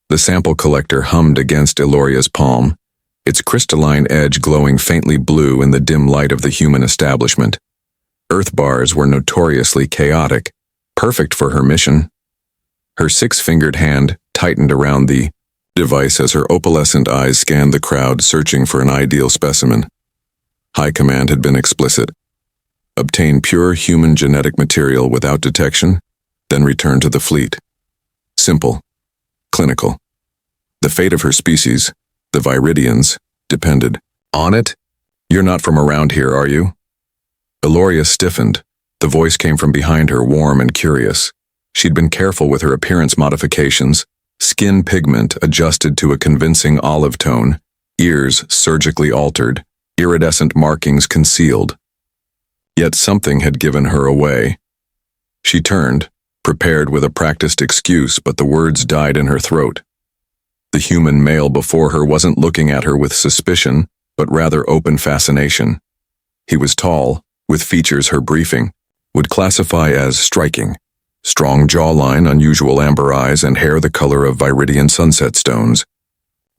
The sample collector hummed against Iloria's palm, its crystalline edge glowing faintly blue in the dim light of the human establishment. Earth bars were notoriously chaotic, perfect for her mission. Her six-fingered hand tightened around the device as her opalescent eyes scanned the crowd, searching for an ideal specimen. High Command had been explicit. Obtain pure human genetic material without detection, then return to the fleet. Simple. Clinical. The fate of her species, the Viridians, depended on it. You're not from around here, are you? Iloria stiffened. The voice came from behind her, warm and curious. She'd been careful with her appearance modifications, skin pigment adjusted to a convincing olive tone, ears surgically altered, iridescent markings concealed. Yet something had given her away. She turned, prepared with a practiced excuse, but the words died in her throat. The human male before her wasn't looking at her with suspicion, but rather open fascination. He was tall, with features her briefing would classify as striking. Strong jawline, unusual amber eyes, and hair the color of Viridian sunset stones.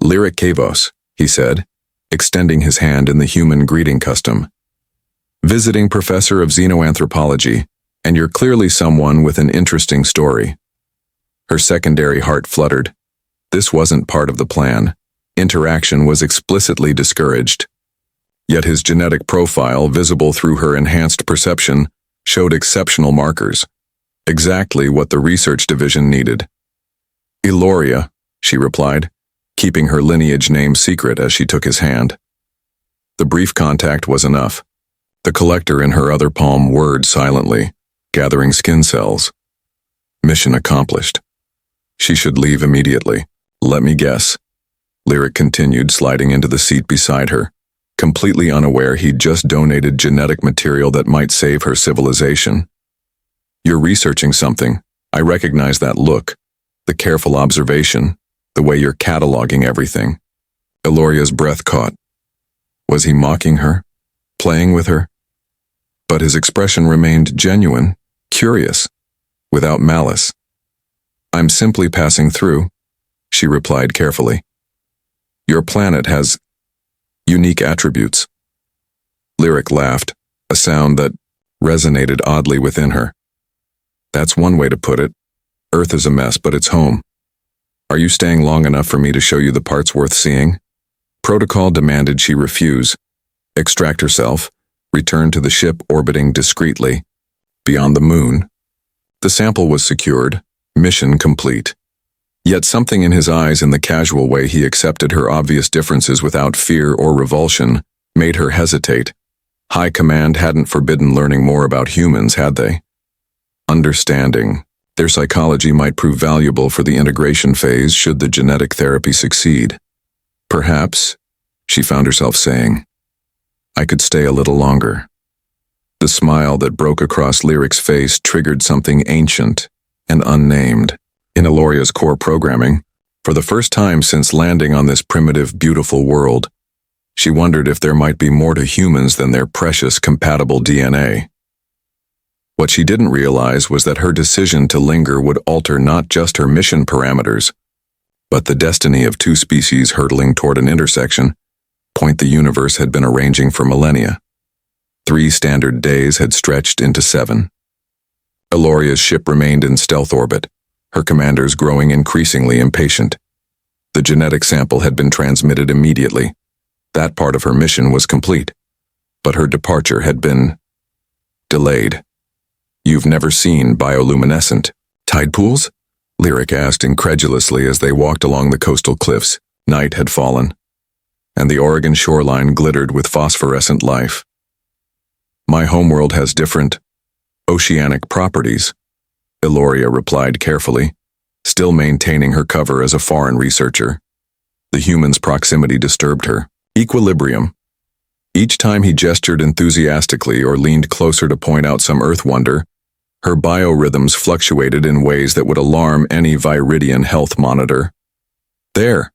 Lyric Kavos, he said, extending his hand in the human greeting custom. Visiting professor of xenoanthropology, and you're clearly someone with an interesting story. Her secondary heart fluttered. This wasn't part of the plan. Interaction was explicitly discouraged. Yet his genetic profile, visible through her enhanced perception, showed exceptional markers. Exactly what the research division needed. Iloria, she replied, keeping her lineage name secret as she took his hand. The brief contact was enough. The collector in her other palm whirred silently, gathering skin cells. Mission accomplished. She should leave immediately. Let me guess. Lyric continued, sliding into the seat beside her, completely unaware he'd just donated genetic material that might save her civilization. You're researching something. I recognize that look, the careful observation, the way you're cataloging everything. Iloria's breath caught. Was he mocking her? Playing with her? But his expression remained genuine, curious, without malice. I'm simply passing through, she replied carefully. Your planet has unique attributes. Lyric laughed, a sound that resonated oddly within her. That's one way to put it. Earth is a mess, but it's home. Are you staying long enough for me to show you the parts worth seeing? Protocol demanded she refuse, extract herself, return to the ship orbiting discreetly, beyond the moon. The sample was secured, mission complete. Yet something in his eyes and the casual way he accepted her obvious differences without fear or revulsion made her hesitate. High Command hadn't forbidden learning more about humans, had they? Understanding their psychology might prove valuable for the integration phase should the genetic therapy succeed. Perhaps, she found herself saying, I could stay a little longer. The smile that broke across Lyric's face triggered something ancient and unnamed in Iloria's core programming. For the first time since landing on this primitive, beautiful world, she wondered if there might be more to humans than their precious, compatible DNA. What she didn't realize was that her decision to linger would alter not just her mission parameters, but the destiny of two species hurtling toward an intersection, point the universe had been arranging for millennia. 3 standard days had stretched into 7. Iloria's ship remained in stealth orbit, her commanders growing increasingly impatient. The genetic sample had been transmitted immediately. That part of her mission was complete, but her departure had been delayed. You've never seen bioluminescent tide pools? Lyric asked incredulously as they walked along the coastal cliffs. Night had fallen, and the Oregon shoreline glittered with phosphorescent life. My homeworld has different oceanic properties, Iloria replied carefully, still maintaining her cover as a foreign researcher. The human's proximity disturbed her. Equilibrium. Each time he gestured enthusiastically or leaned closer to point out some Earth wonder, her biorhythms fluctuated in ways that would alarm any Viridian health monitor. There,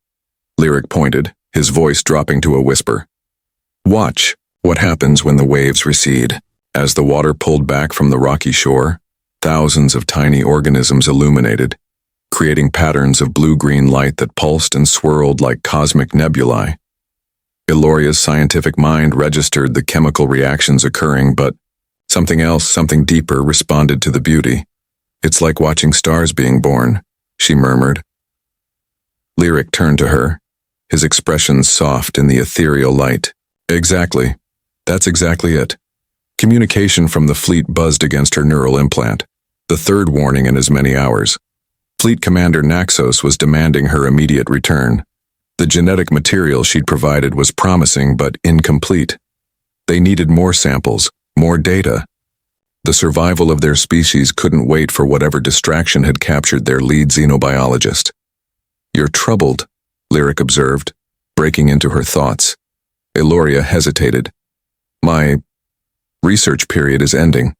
Lyric pointed, his voice dropping to a whisper. Watch what happens when the waves recede. As the water pulled back from the rocky shore, thousands of tiny organisms illuminated, creating patterns of blue-green light that pulsed and swirled like cosmic nebulae. Iloria's scientific mind registered the chemical reactions occurring, but something else, something deeper, responded to the beauty. "It's like watching stars being born," she murmured. Lyric turned to her, his expression soft in the ethereal light. "Exactly. That's exactly it." Communication from the fleet buzzed against her neural implant, the third warning in as many hours. Fleet Commander Naxos was demanding her immediate return. The genetic material she'd provided was promising but incomplete. They needed more samples, more data. The survival of their species couldn't wait for whatever distraction had captured their lead xenobiologist. "You're troubled," Lyric observed, breaking into her thoughts. Iloria hesitated. "My research period is ending.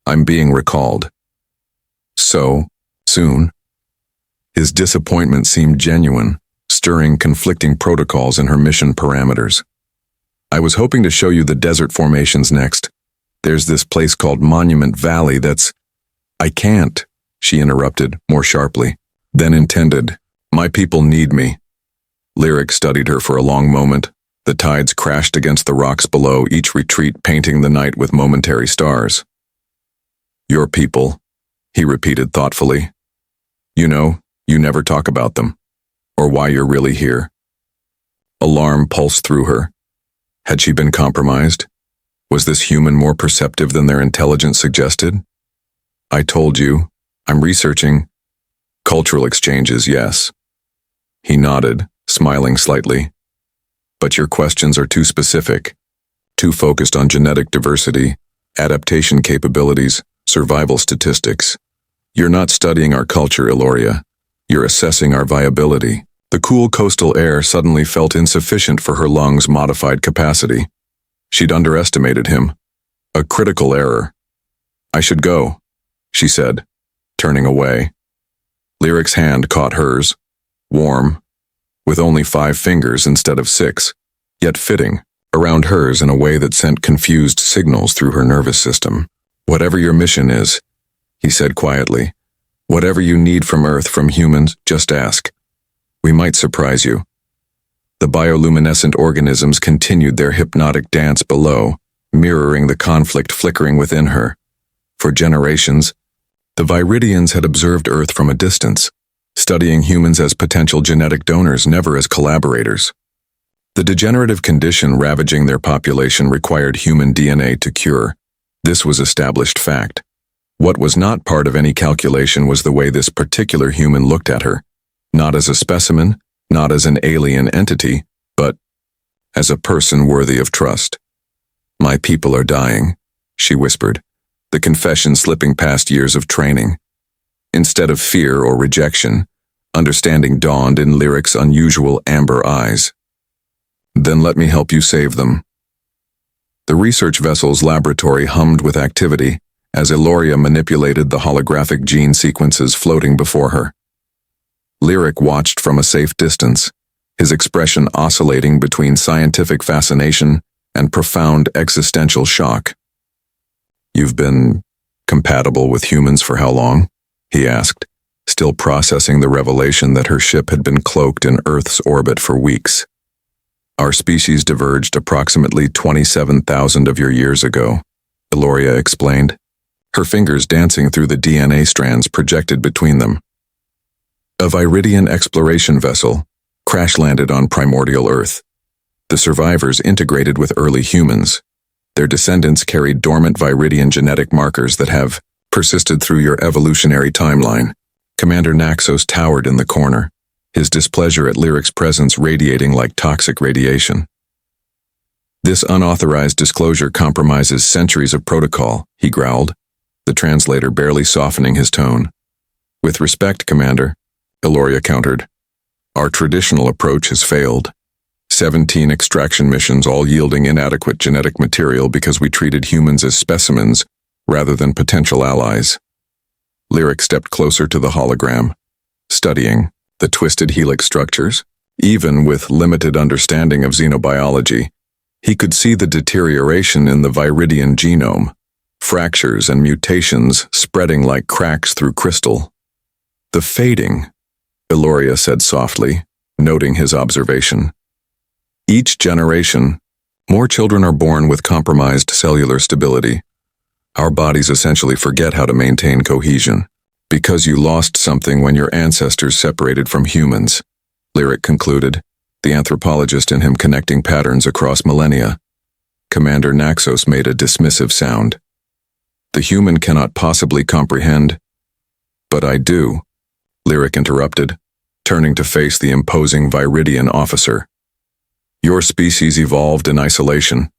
I'm being recalled." "So soon?" His disappointment seemed genuine, stirring conflicting protocols in her mission parameters. "I was hoping to show you the desert formations next. There's this place called Monument Valley that's—" "I can't," she interrupted, more sharply, then intended. "My people need me." Lyric studied her for a long moment. The tides crashed against the rocks below, each retreat painting the night with momentary stars. "Your people," he repeated thoughtfully. "You know, you never talk about them, or why you're really here." Alarm pulsed through her. Had she been compromised? Was this human more perceptive than their intelligence suggested? "I told you, I'm researching cultural exchanges, yes." He nodded, smiling slightly. "But your questions are too specific, too focused on genetic diversity, adaptation capabilities, survival statistics. You're not studying our culture, Iloria. You're assessing our viability." The cool coastal air suddenly felt insufficient for her lungs' modified capacity. She'd underestimated him. A critical error. "I should go," she said, turning away. Lyric's hand caught hers, warm, with only 5 fingers instead of 6, yet fitting around hers in a way that sent confused signals through her nervous system. "Whatever your mission is," he said quietly, "whatever you need from Earth, from humans, just ask. We might surprise you." The bioluminescent organisms continued their hypnotic dance below, mirroring the conflict flickering within her. For generations, the Viridians had observed Earth from a distance, studying humans as potential genetic donors, never as collaborators. The degenerative condition ravaging their population required human DNA to cure. This was established fact. What was not part of any calculation was the way this particular human looked at her, not as a specimen, not as an alien entity, but as a person worthy of trust. "My people are dying," she whispered, the confession slipping past years of training. Instead of fear or rejection, understanding dawned in Lyric's unusual amber eyes. "Then let me help you save them." The research vessel's laboratory hummed with activity as Iloria manipulated the holographic gene sequences floating before her. Lyric watched from a safe distance, his expression oscillating between scientific fascination and profound existential shock. "You've been compatible with humans for how long?" he asked, still processing the revelation that her ship had been cloaked in Earth's orbit for weeks. "Our species diverged approximately 27,000 of your years ago," Iloria explained, her fingers dancing through the DNA strands projected between them. A Viridian exploration vessel crash-landed on primordial Earth. The survivors integrated with early humans. Their descendants carried dormant Viridian genetic markers that have persisted through your evolutionary timeline. Commander Naxos towered in the corner, his displeasure at Lyric's presence radiating like toxic radiation. "This unauthorized disclosure compromises centuries of protocol," he growled, the translator barely softening his tone. "With respect, Commander," Iloria countered, "our traditional approach has failed. 17 extraction missions, all yielding inadequate genetic material because we treated humans as specimens rather than potential allies." Lyric stepped closer to the hologram, studying the twisted helix structures. Even with limited understanding of xenobiology, he could see the deterioration in the Viridian genome, fractures and mutations spreading like cracks through crystal. The fading, Eloria said softly, noting his observation. Each generation, more children are born with compromised cellular stability. Our bodies essentially forget how to maintain cohesion. Because you lost something when your ancestors separated from humans, Lyric concluded, the anthropologist in him connecting patterns across millennia. Commander Naxos made a dismissive sound. The human cannot possibly comprehend. But I do, Lyric interrupted, turning to face the imposing Viridian officer. Your species evolved in isolation,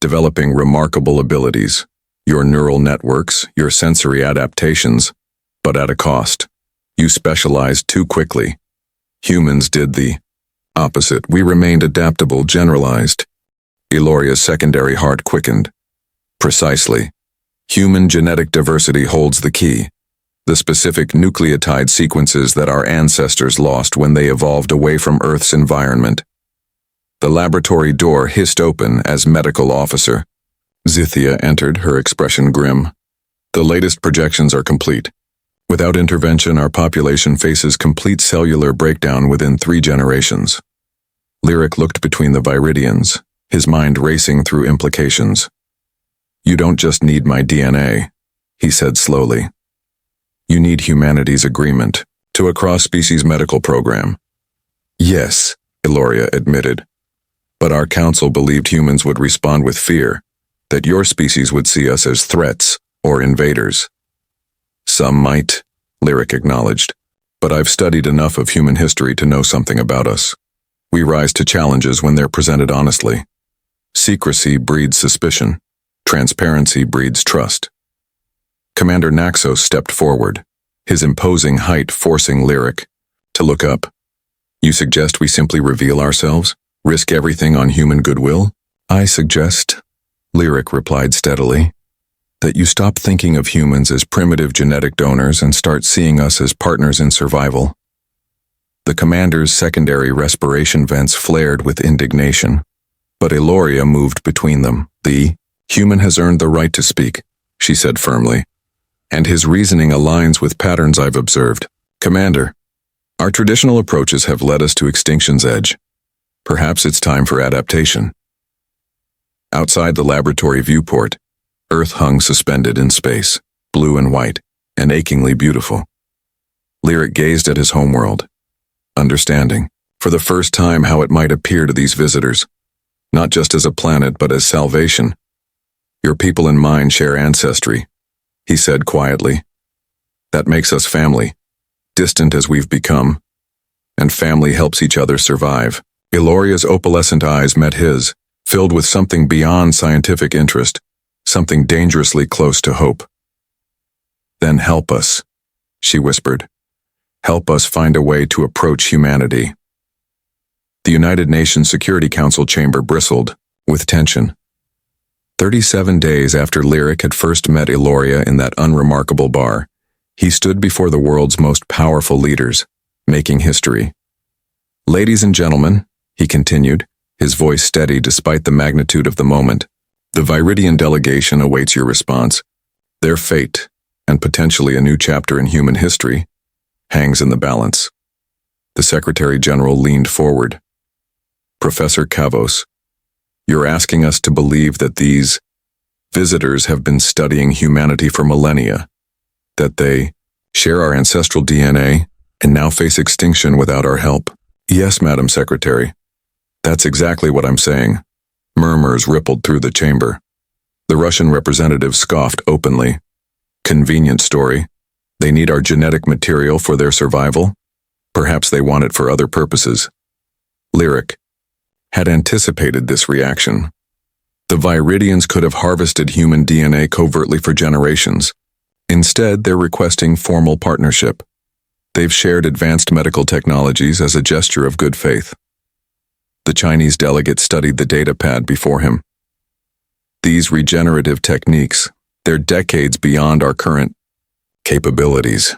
developing remarkable abilities, your neural networks, your sensory adaptations, but at a cost. You specialized too quickly. Humans did the opposite. We remained adaptable, generalized. Eloria's secondary heart quickened. Precisely. Human genetic diversity holds the key. The specific nucleotide sequences that our ancestors lost when they evolved away from Earth's environment. The laboratory door hissed open as medical officer. Zythia entered, her expression grim. The latest projections are complete. Without intervention, our population faces complete cellular breakdown within 3 generations. Lyric looked between the Viridians, his mind racing through implications. You don't just need my DNA, he said slowly. You need humanity's agreement to a cross-species medical program. Yes, Eloria admitted. But our council believed humans would respond with fear, that your species would see us as threats or invaders. Some might, Lyric acknowledged, but I've studied enough of human history to know something about us. We rise to challenges when they're presented honestly. Secrecy breeds suspicion. Transparency breeds trust. Commander Naxos stepped forward, his imposing height forcing Lyric to look up. You suggest we simply reveal ourselves? Risk everything on human goodwill? I suggest, Lyric replied steadily, that you stop thinking of humans as primitive genetic donors and start seeing us as partners in survival. The commander's secondary respiration vents flared with indignation, but Eloria moved between them. The human has earned the right to speak, she said firmly, and his reasoning aligns with patterns I've observed. Commander, our traditional approaches have led us to extinction's edge. Perhaps it's time for adaptation. Outside the laboratory viewport, Earth hung suspended in space, blue and white, and achingly beautiful. Lyric gazed at his homeworld, understanding, for the first time, how it might appear to these visitors, not just as a planet but as salvation. Your people and mine share ancestry, he said quietly. That makes us family, distant as we've become, and family helps each other survive. Eloria's opalescent eyes met his, filled with something beyond scientific interest, something dangerously close to hope. Then help us, she whispered. Help us find a way to approach humanity. The United Nations Security Council chamber bristled with tension. 37 days after Lyric had first met Eloria in that unremarkable bar, he stood before the world's most powerful leaders, making history. Ladies and gentlemen, he continued, his voice steady despite the magnitude of the moment, the Viridian delegation awaits your response. Their fate, and potentially a new chapter in human history, hangs in the balance. The Secretary General leaned forward. Professor Kavos, you're asking us to believe that these visitors have been studying humanity for millennia, that they share our ancestral DNA and now face extinction without our help? Yes, Madam Secretary. That's exactly what I'm saying. Murmurs rippled through the chamber. The Russian representative scoffed openly. Convenient story. They need our genetic material for their survival? Perhaps they want it for other purposes. Lyric had anticipated this reaction. The Viridians could have harvested human DNA covertly for generations. Instead, they're requesting formal partnership. They've shared advanced medical technologies as a gesture of good faith. The Chinese delegate studied the data pad before him. These regenerative techniques, they're decades beyond our current capabilities.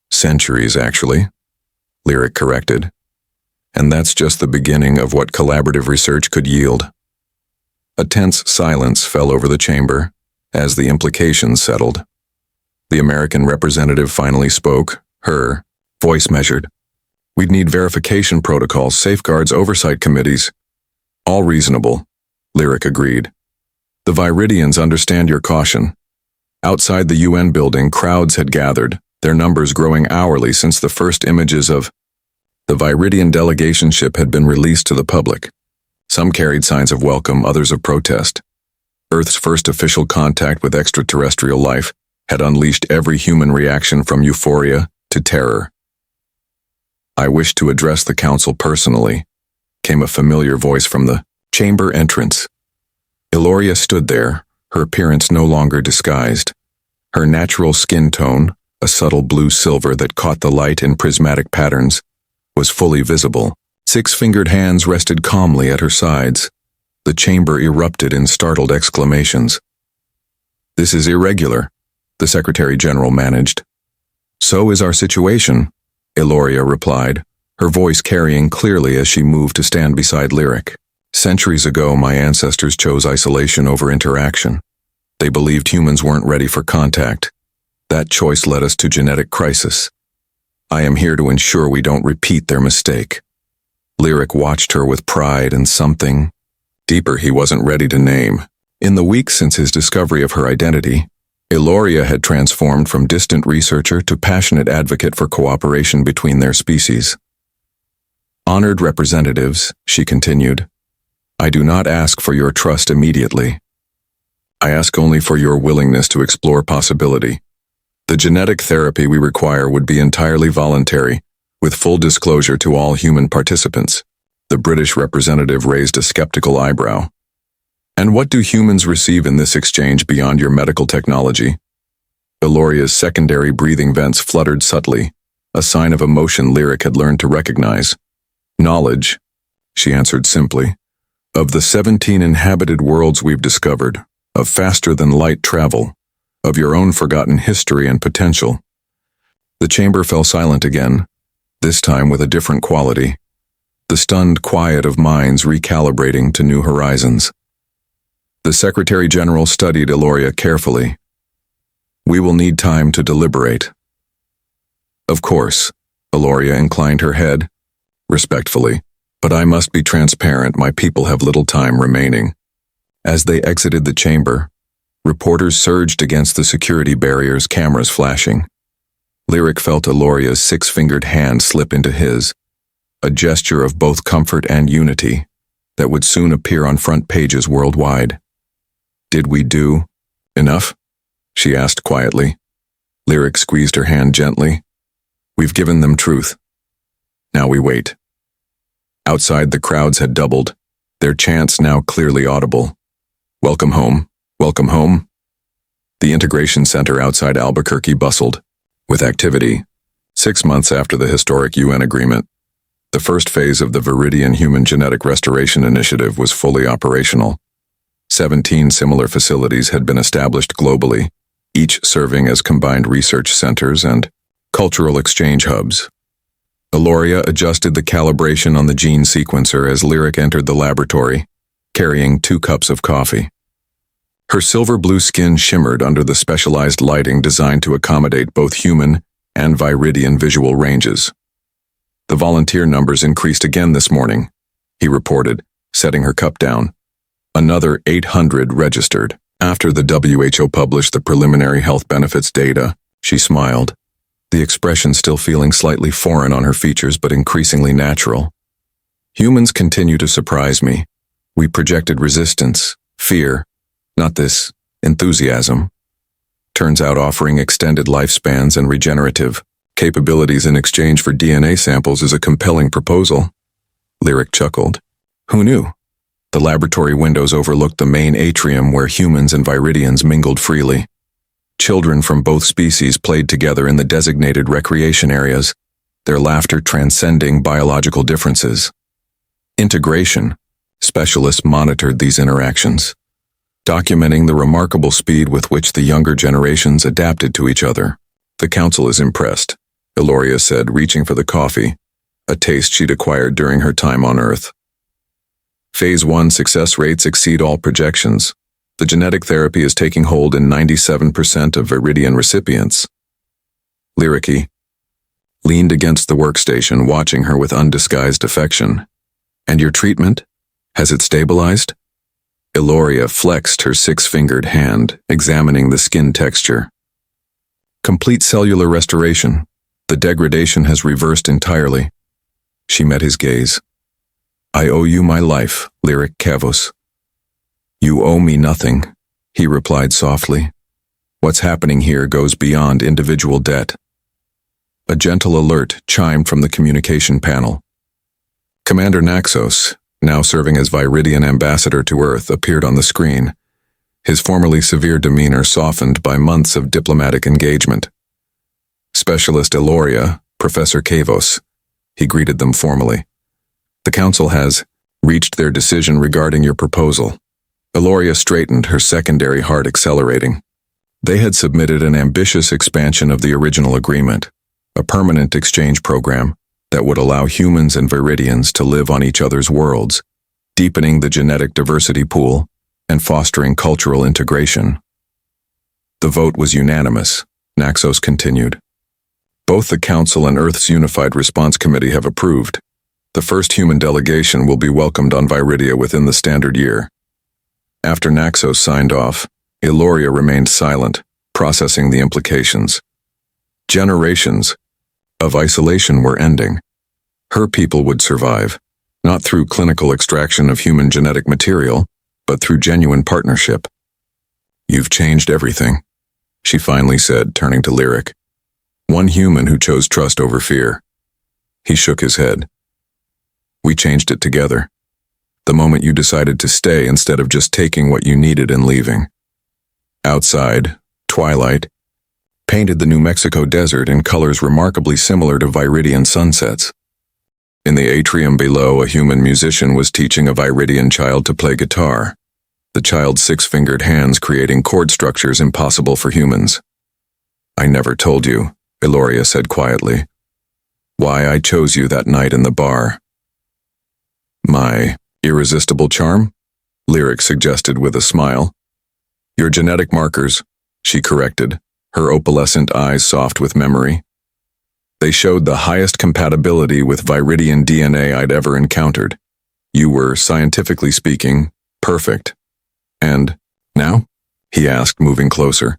Centuries, actually, Lyric corrected. And that's just the beginning of what collaborative research could yield. A tense silence fell over the chamber as the implications settled. The American representative finally spoke, Her voice measured. We'd need verification protocols, safeguards, oversight committees. All reasonable, Lyric agreed. The Viridians understand your caution. Outside the UN building, crowds had gathered, their numbers growing hourly since the first images of the Viridian delegation ship had been released to the public. Some carried signs of welcome, others of protest. Earth's first official contact with extraterrestrial life had unleashed every human reaction from euphoria to terror. I wish to address the council personally, came a familiar voice from the chamber entrance. Eloria stood there, her appearance no longer disguised. Her natural skin tone, a subtle blue-silver that caught the light in prismatic patterns, was fully visible. 6-fingered hands rested calmly at her sides. The chamber erupted in startled exclamations. "This is irregular," the Secretary General managed. "So is our situation," Eloria replied, her voice carrying clearly as she moved to stand beside Lyric. "Centuries ago, my ancestors chose isolation over interaction. They believed humans weren't ready for contact. That choice led us to genetic crisis. I am here to ensure we don't repeat their mistake." Lyric watched her with pride and something deeper he wasn't ready to name. In the weeks since his discovery of her identity, Eloria had transformed from distant researcher to passionate advocate for cooperation between their species. "Honored representatives," she continued, "I do not ask for your trust immediately. I ask only for your willingness to explore possibility. The genetic therapy we require would be entirely voluntary, with full disclosure to all human participants." The British representative raised a skeptical eyebrow. "And what do humans receive in this exchange beyond your medical technology?" Eloria's secondary breathing vents fluttered subtly, a sign of emotion Lyric had learned to recognize. "Knowledge," she answered simply, "of the 17 inhabited worlds we've discovered, of faster-than-light travel, of your own forgotten history and potential." The chamber fell silent again, this time with a different quality. The stunned quiet of minds recalibrating to new horizons. The Secretary General studied Eloria carefully. "We will need time to deliberate." "Of course," Eloria inclined her head, respectfully, "but I must be transparent, my people have little time remaining." As they exited the chamber, reporters surged against the security barriers, cameras flashing. Lyric felt Eloria's 6-fingered hand slip into his, a gesture of both comfort and unity that would soon appear on front pages worldwide. "Did we do enough?" she asked quietly. Lyric squeezed her hand gently. "We've given them truth. Now we wait." Outside, the crowds had doubled, their chants now clearly audible. "Welcome home, welcome home." The integration center outside Albuquerque bustled with activity. 6 months after the historic UN agreement, the first phase of the Viridian Human Genetic Restoration Initiative was fully operational. 17 similar facilities had been established globally, each serving as combined research centers and cultural exchange hubs. Eloria adjusted the calibration on the gene sequencer as Lyric entered the laboratory, carrying 2 cups of coffee. Her silver-blue skin shimmered under the specialized lighting designed to accommodate both human and Viridian visual ranges. "The volunteer numbers increased again this morning," he reported, setting her cup down. "Another 800 registered." After the WHO published the preliminary health benefits data, she smiled, the expression still feeling slightly foreign on her features but increasingly natural. "Humans continue to surprise me. We projected resistance, fear, not this enthusiasm. Turns out offering extended lifespans and regenerative capabilities in exchange for DNA samples is a compelling proposal." Lyric chuckled. "Who knew?" The laboratory windows overlooked the main atrium where humans and Viridians mingled freely. Children from both species played together in the designated recreation areas, their laughter transcending biological differences. Integration. Specialists monitored these interactions, documenting the remarkable speed with which the younger generations adapted to each other. "The council is impressed," Eloria said, reaching for the coffee, a taste she'd acquired during her time on Earth. "Phase 1 success rates exceed all projections. The genetic therapy is taking hold in 97% of Viridian recipients." "Lyric, leaned against the workstation, watching her with undisguised affection. "And your treatment? Has it stabilized?" Eloria flexed her six-fingered hand, examining the skin texture. "Complete cellular restoration. The degradation has reversed entirely." She met his gaze. "I owe you my life, Lyric Kavos." "You owe me nothing," he replied softly. "What's happening here goes beyond individual debt." A gentle alert chimed from the communication panel. Commander Naxos, now serving as Viridian ambassador to Earth, appeared on the screen, his formerly severe demeanor softened by months of diplomatic engagement. "Specialist Eloria, Professor Kavos," he greeted them formally. "The Council has reached their decision regarding your proposal." Eloria straightened, her secondary heart accelerating. They had submitted an ambitious expansion of the original agreement, a permanent exchange program that would allow humans and Viridians to live on each other's worlds, deepening the genetic diversity pool and fostering cultural integration. The vote was unanimous, Naxos continued. "Both the Council and Earth's Unified Response Committee have approved. The first human delegation will be welcomed on Viridia within the standard year." After Naxos signed off, Eloria remained silent, processing the implications. Generations of isolation were ending. Her people would survive, not through clinical extraction of human genetic material, but through genuine partnership. "You've changed everything," she finally said, turning to Lyric. "One human who chose trust over fear." He shook his head. "We changed it together. The moment you decided to stay instead of just taking what you needed and leaving." Outside, twilight painted the New Mexico desert in colors remarkably similar to Viridian sunsets. In the atrium below, a human musician was teaching a Viridian child to play guitar, the child's six-fingered hands creating chord structures impossible for humans. "I never told you," Eloria said quietly, "why I chose you that night in the bar." "My irresistible charm?" Lyric suggested with a smile. "Your genetic markers," she corrected, her opalescent eyes soft with memory. "They showed the highest compatibility with Viridian DNA I'd ever encountered. You were, scientifically speaking, perfect." "And now?" he asked, moving closer.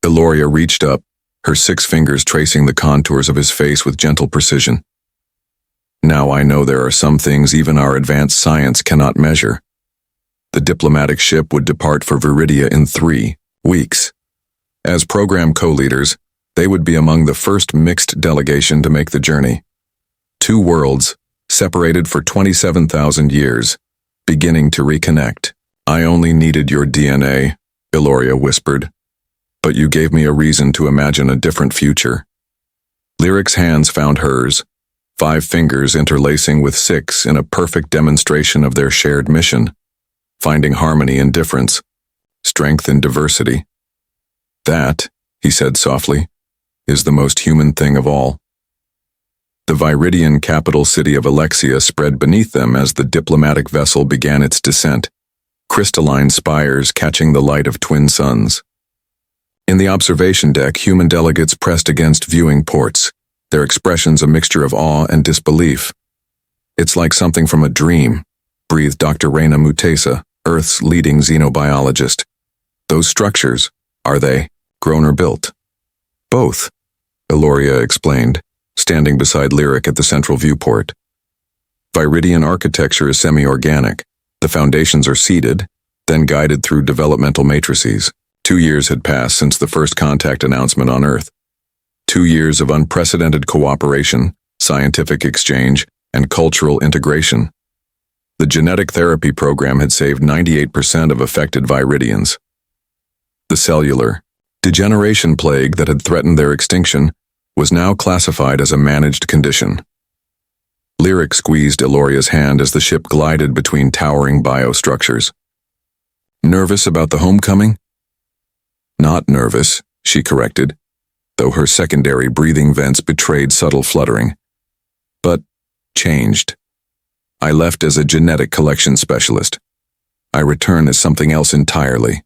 Eloria reached up, her six fingers tracing the contours of his face with gentle precision. "Now I know there are some things even our advanced science cannot measure." The diplomatic ship would depart for Viridia in 3 weeks. As program co-leaders, they would be among the first mixed delegation to make the journey. 2 worlds, separated for 27,000 years, beginning to reconnect. "I only needed your DNA," Eloria whispered. "But you gave me a reason to imagine a different future." Lyric's hands found hers, 5 fingers interlacing with 6 in a perfect demonstration of their shared mission, finding harmony in difference, strength in diversity. "That," he said softly, "is the most human thing of all." The Viridian capital city of Alexia spread beneath them as the diplomatic vessel began its descent, crystalline spires catching the light of twin suns. In the observation deck, human delegates pressed against viewing ports, their expressions a mixture of awe and disbelief. "It's like something from a dream," breathed Dr. Reina Mutesa, Earth's leading xenobiologist. "Those structures, are they grown or built?" "Both," Eloria explained, standing beside Lyric at the central viewport. "Viridian architecture is semi-organic. The foundations are seeded, then guided through developmental matrices. 2 years had passed since the first contact announcement on Earth. 2 years of unprecedented cooperation, scientific exchange, and cultural integration. The genetic therapy program had saved 98% of affected Viridians. The cellular degeneration plague that had threatened their extinction was now classified as a managed condition." Lyric squeezed Eloria's hand as the ship glided between towering biostructures. "Nervous about the homecoming?" "Not nervous," she corrected, though her secondary breathing vents betrayed subtle fluttering. "But changed. I left as a genetic collection specialist. I return as something else entirely."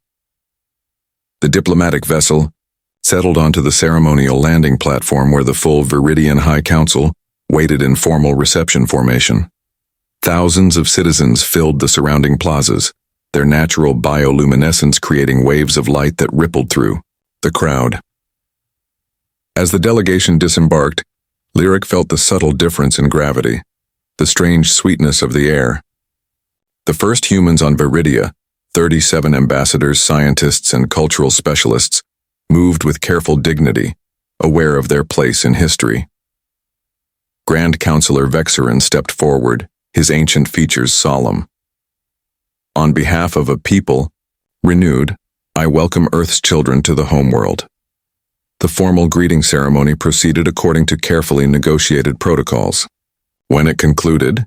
The diplomatic vessel, settled onto the ceremonial landing platform where the full Viridian High Council waited in formal reception formation. Thousands of citizens filled the surrounding plazas, their natural bioluminescence creating waves of light that rippled through the crowd. As the delegation disembarked, Lyric felt the subtle difference in gravity, the strange sweetness of the air. The first humans on Viridia, 37 ambassadors, scientists, and cultural specialists, moved with careful dignity, aware of their place in history. Grand Counselor Vexerin stepped forward, his ancient features solemn. On behalf of a people, renewed, I welcome Earth's children to the homeworld. The formal greeting ceremony proceeded according to carefully negotiated protocols. When it concluded,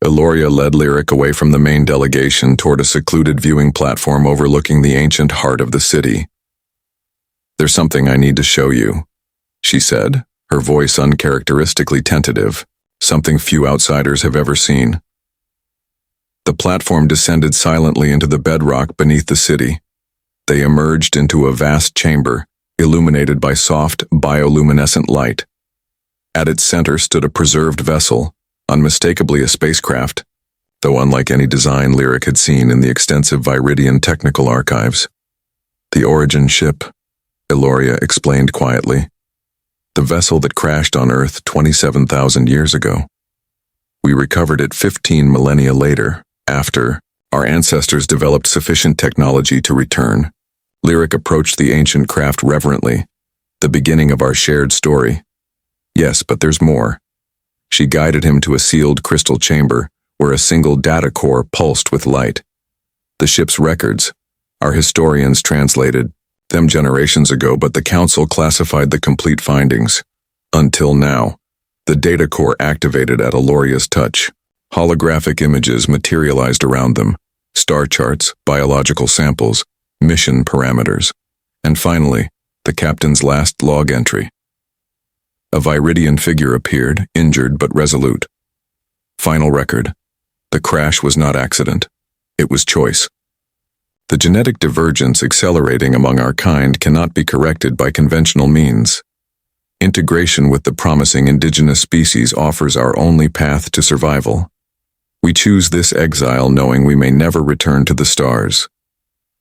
Eloria led Lyric away from the main delegation toward a secluded viewing platform overlooking the ancient heart of the city. There's something I need to show you, she said, her voice uncharacteristically tentative, something few outsiders have ever seen. The platform descended silently into the bedrock beneath the city. They emerged into a vast chamber, illuminated by soft, bioluminescent light. At its center stood a preserved vessel, unmistakably a spacecraft, though unlike any design Lyric had seen in the extensive Viridian technical archives. The origin ship, Eloria explained quietly. The vessel that crashed on Earth 27,000 years ago. We recovered it 15 millennia later, after our ancestors developed sufficient technology to return. Lyric approached the ancient craft reverently, the beginning of our shared story. Yes, but there's more. She guided him to a sealed crystal chamber where a single data core pulsed with light. The ship's records, our historians translated them generations ago, but the council classified the complete findings. Until now, the data core activated at Eloria's touch. Holographic images materialized around them, star charts, biological samples, mission parameters, and finally, the captain's last log entry. A Viridian figure appeared, injured but resolute. Final record. The crash was not accident. It was choice. The genetic divergence accelerating among our kind cannot be corrected by conventional means. Integration with the promising indigenous species offers our only path to survival. We choose this exile knowing we may never return to the stars.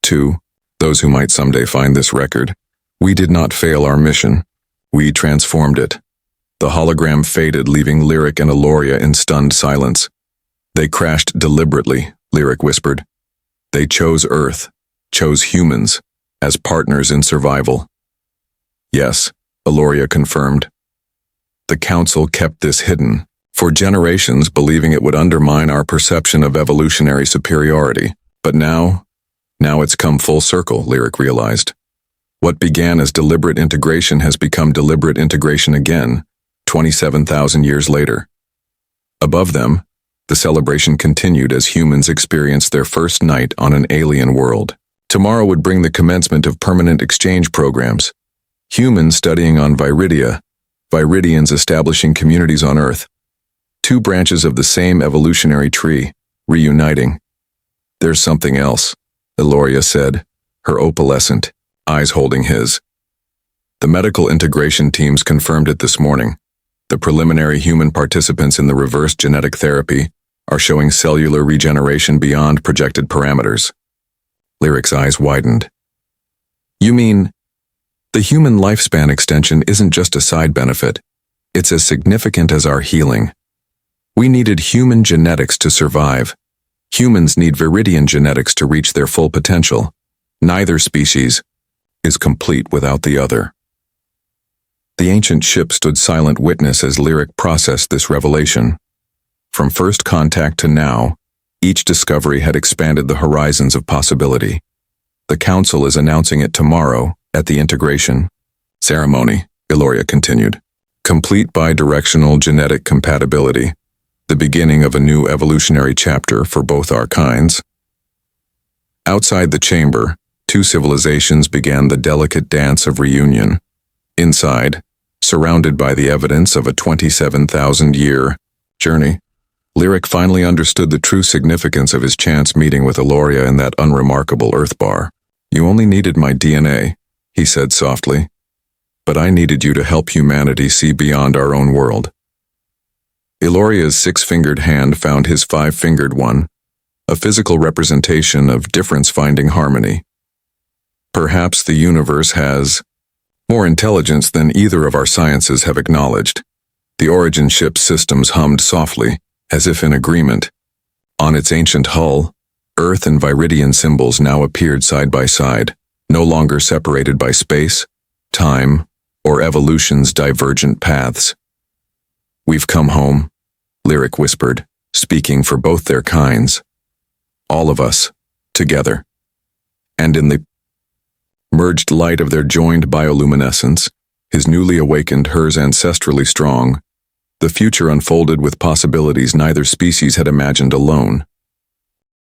2. Those who might someday find this record, we did not fail our mission. We transformed it. The hologram faded, leaving Lyric and Eloria in stunned silence. They crashed deliberately, Lyric whispered. They chose Earth, chose humans, as partners in survival. Yes, Eloria confirmed. The Council kept this hidden, for generations believing it would undermine our perception of evolutionary superiority. But now it's come full circle, Lyric realized. What began as deliberate integration has become deliberate integration again, 27,000 years later. Above them, the celebration continued as humans experienced their first night on an alien world. Tomorrow would bring the commencement of permanent exchange programs. Humans studying on Viridia, Viridians establishing communities on Earth. Two branches of the same evolutionary tree, reuniting. There's something else, Eloria said, her opalescent eyes holding his. The medical integration teams confirmed it this morning. The preliminary human participants in the reverse genetic therapy are showing cellular regeneration beyond projected parameters. Lyric's eyes widened. You mean, the human lifespan extension isn't just a side benefit, it's as significant as our healing. We needed human genetics to survive. Humans need Viridian genetics to reach their full potential. Neither species is complete without the other. The ancient ship stood silent witness as Lyric processed this revelation. From first contact to now, each discovery had expanded the horizons of possibility. The Council is announcing it tomorrow at the integration ceremony, Eloria continued. Complete bidirectional genetic compatibility, the beginning of a new evolutionary chapter for both our kinds. Outside the chamber, two civilizations began the delicate dance of reunion. Inside, surrounded by the evidence of a 27,000-year journey, Lyric finally understood the true significance of his chance meeting with Eloria in that unremarkable Earth bar. You only needed my DNA, he said softly. but I needed you to help humanity see beyond our own world. Eloria's six-fingered hand found his five-fingered one, a physical representation of difference finding harmony. Perhaps the universe has more intelligence than either of our sciences have acknowledged. The origin ship's systems hummed softly, as if in agreement. On its ancient hull, Earth and Viridian symbols now appeared side by side, no longer separated by space, time, or evolution's divergent paths. "We've come home," Lyric whispered, speaking for both their kinds. All of us, together. And in the merged light of their joined bioluminescence, his newly awakened, hers ancestrally strong, the future unfolded with possibilities neither species had imagined alone.